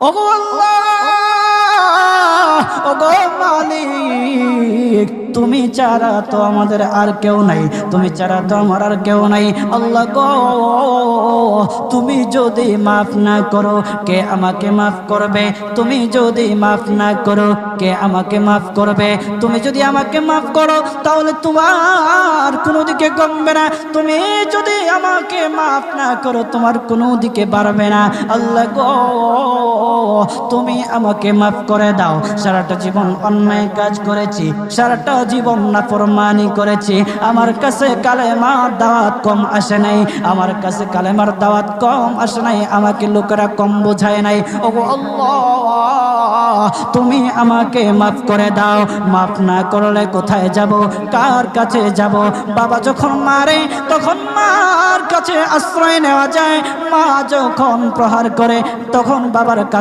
ওগো আল্লাহ, ওগো মালিক, তুমি ছাড়া তো আমাদের আর কেউ নাই, তুমি ছাড়া তো আমার আর কেউ নাই। আল্লাহ গো, তুমি যদি মাফ না করো কে আমাকে মাফ করবে? তুমি যদি মাফ না করো কে আমাকে মাফ করবে? তুমি যদি আমাকে মাফ করো তাহলে তোমার কোনো দিকে কমবে না, তুমি যদি আমাকে মাফ না করো তোমার কোনো দিকে বাড়বে না। আল্লাহ গো, তুমি আমাকে মাফ করে দাও। সারাটা জীবন অন্যায় কাজ করেছি, সারাটা জীবন নাফরমানি করেছি, আমার কাছে কালেমার দাওয়াত কম আসে নাই, আমার কাছে কালেমার দাওয়াত কম আসে নাই, আমাকে লোকেরা কম বোঝায় নাই। ওগো আল্লাহ, তুমি আমাকে মাফ করে দাও। মাফ না করলে কোথায় যাব, কার কাছে যাব? বাবা যখন মারে তখন মার কাছে আশ্রয় নেওয়া যায়, মা যখন প্রহার করে তখন বাবার কাছে